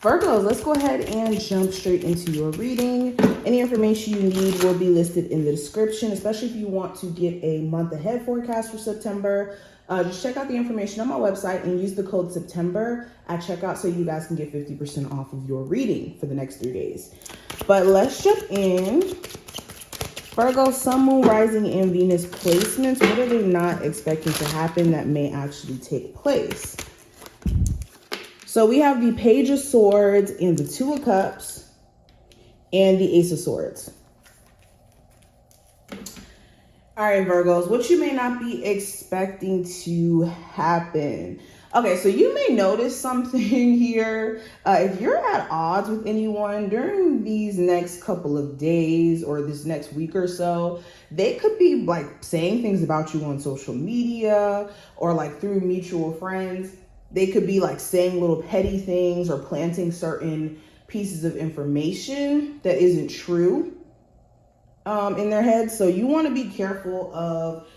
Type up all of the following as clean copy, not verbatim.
Virgos, let's go ahead and jump straight into your reading. Any information you need will be listed in the description, especially if you want to get a month ahead forecast for September. Just check out the information on my website and use the code September at checkout so you guys can get 50% off of your reading for the next 3 days. But let's jump in. Virgo, Sun, Moon, Rising, and Venus placements. What are they not expecting to happen that may actually take place? So we have the Page of Swords and the Two of Cups and the Ace of Swords. All right, Virgos, what you may not be expecting to happen. Okay, so you may notice something here. If you're at odds with anyone during these next couple of days or this next week or so, they could be like saying things about you on social media or like through mutual friends. They could be like saying little petty things or planting certain pieces of information that isn't true in their heads. So you want to be careful of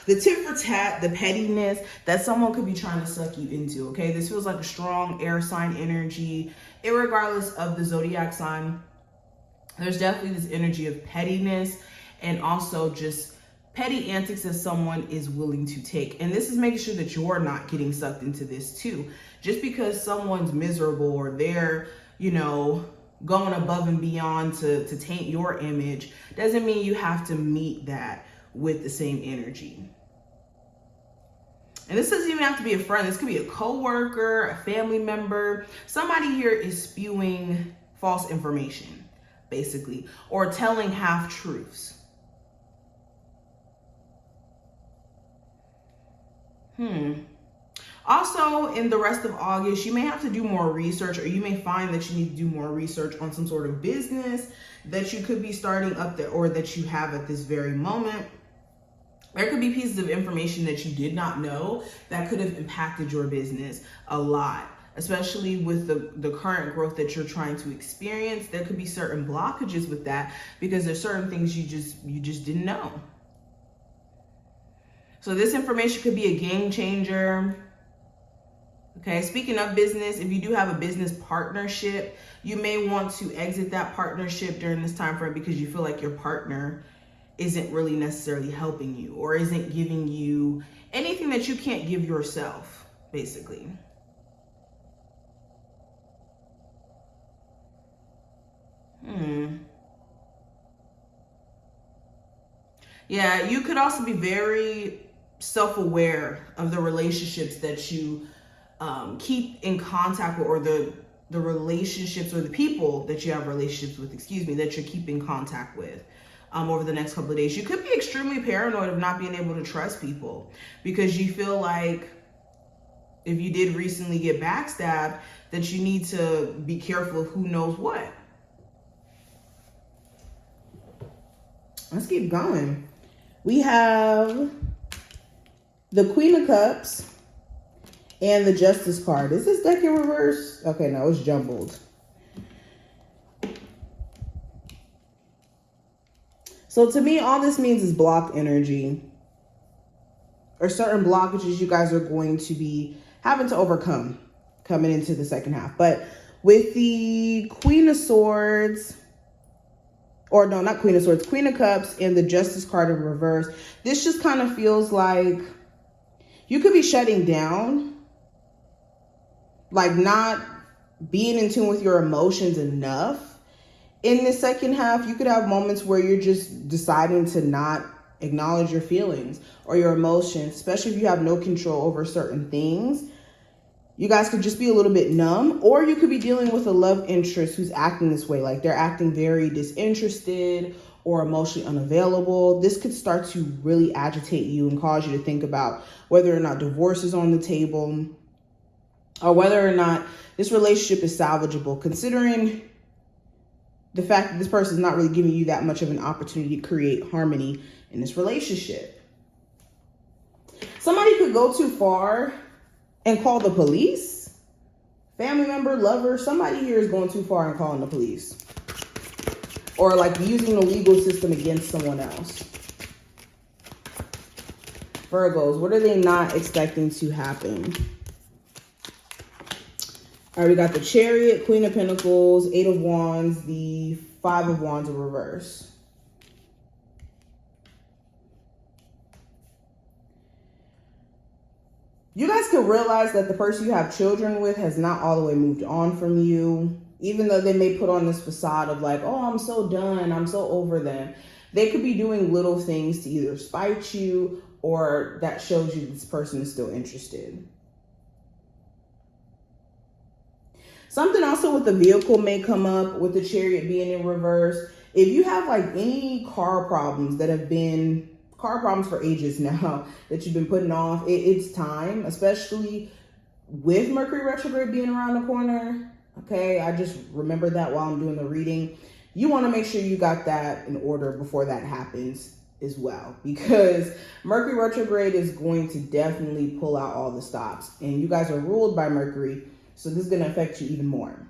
the tit for tat, the pettiness that someone could be trying to suck you into, okay? This feels like a strong air sign energy, irregardless of the zodiac sign. There's definitely this energy of pettiness and also just petty antics that someone is willing to take. And this is making sure that you're not getting sucked into this too. Just because someone's miserable or they're, you know, going above and beyond to taint your image doesn't mean you have to meet that with the same energy. And this doesn't even have to be a friend. This could be a coworker, a family member. Somebody here is spewing false information, basically, or telling half-truths. Also, in the rest of August, you may have to do more research, or you may find that you need to do more research on some sort of business that you could be starting up there or that you have at this very moment. There could be pieces of information that you did not know that could have impacted your business a lot, especially with the current growth that you're trying to experience. There could be certain blockages with that because there's certain things you just didn't know. So this information could be a game changer. Okay, speaking of business, if you do have a business partnership, you may want to exit that partnership during this time frame because you feel like your partner isn't really necessarily helping you or isn't giving you anything that you can't give yourself, basically. Yeah, you could also be very self-aware of the relationships that you keep in contact with, or the relationships or the people that you have relationships with, that you're keeping contact with over the next couple of days. You could be extremely paranoid of not being able to trust people because you feel like if you did recently get backstabbed, that you need to be careful of who knows what. Let's keep going. We have the Queen of Cups and the Justice card. Is this deck in reverse? Okay, no, it's jumbled. So to me, all this means is block energy or certain blockages you guys are going to be having to overcome coming into the second half. But with the Queen of Swords, or no, not Queen of Swords, Queen of Cups and the Justice card in reverse, this just kind of feels like you could be shutting down, like not being in tune with your emotions enough. In the second half, you could have moments where you're just deciding to not acknowledge your feelings or your emotions, especially if you have no control over certain things. You guys could just be a little bit numb, or you could be dealing with a love interest who's acting this way, like they're acting very disinterested or emotionally unavailable. This could start to really agitate you and cause you to think about whether or not divorce is on the table or whether or not this relationship is salvageable, considering the fact that this person is not really giving you that much of an opportunity to create harmony in this relationship. Somebody could go too far and call the police. Family member, lover, somebody here is going too far and calling the police. Or like using the legal system against someone else. Virgos, what are they not expecting to happen? All right, we got the Chariot, Queen of Pentacles, Eight of Wands, the Five of Wands in reverse. You guys can realize that the person you have children with has not all the way moved on from you. Even though they may put on this facade of like, oh, I'm so done, I'm so over them. They could be doing little things to either spite you or that shows you this person is still interested. Something also with the vehicle may come up with the Chariot being in reverse. If you have like any car problems that have been car problems for ages now that you've been putting off, it's time, especially with Mercury retrograde being around the corner. Okay, I just remember that while I'm doing the reading. You want to make sure you got that in order before that happens as well, because Mercury retrograde is going to definitely pull out all the stops, and you guys are ruled by Mercury. So this is going to affect you even more.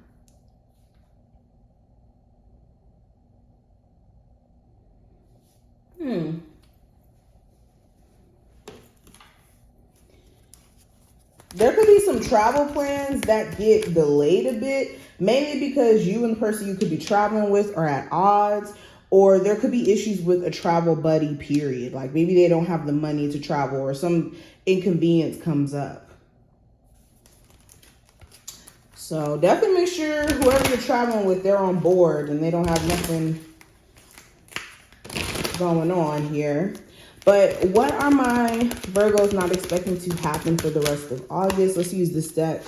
There could be some travel plans that get delayed a bit, mainly because you and the person you could be traveling with are at odds, or there could be issues with a travel buddy, period. Like maybe they don't have the money to travel or some inconvenience comes up. So definitely make sure whoever you're traveling with, they're on board and they don't have nothing going on here. But what are my Virgos not expecting to happen for the rest of August? Let's use this deck.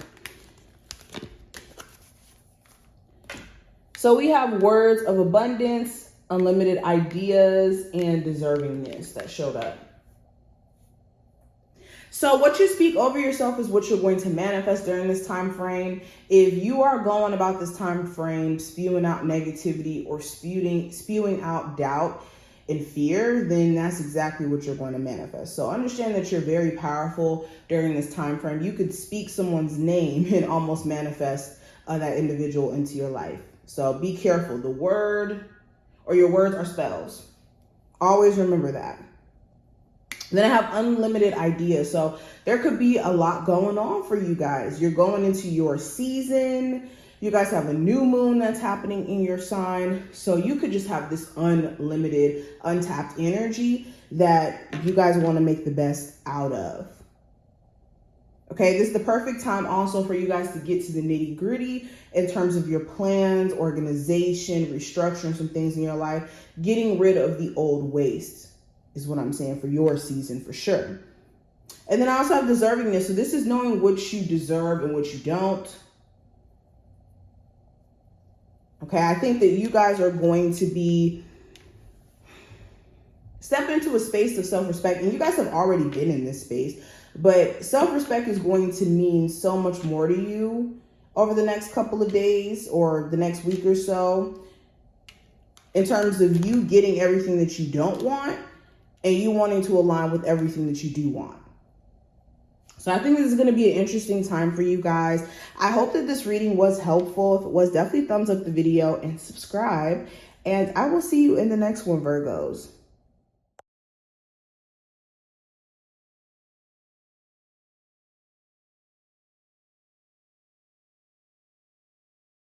So we have words of abundance, unlimited ideas, and deservingness that showed up. So what you speak over yourself is what you're going to manifest during this time frame. If you are going about this time frame spewing out negativity or spewing out doubt and fear, then that's exactly what you're going to manifest. So understand that you're very powerful during this time frame. You could speak someone's name and almost manifest that individual into your life. So be careful. The word or your words are spells. Always remember that. Then I have unlimited ideas. So there could be a lot going on for you guys. You're going into your season. You guys have a new moon that's happening in your sign. So you could just have this unlimited, untapped energy that you guys want to make the best out of. Okay, this is the perfect time also for you guys to get to the nitty gritty in terms of your plans, organization, restructuring some things in your life, getting rid of the old waste is what I'm saying for your season for sure. And then I also have deservingness. So this is knowing what you deserve and what you don't. Okay, I think that you guys are going to be step into a space of self-respect, and you guys have already been in this space, but self-respect is going to mean so much more to you over the next couple of days or the next week or so in terms of you getting everything that you don't want and you wanting to align with everything that you do want. So I think this is going to be an interesting time for you guys. I hope that this reading was helpful. If it was, definitely thumbs up the video and subscribe. And I will see you in the next one, Virgos.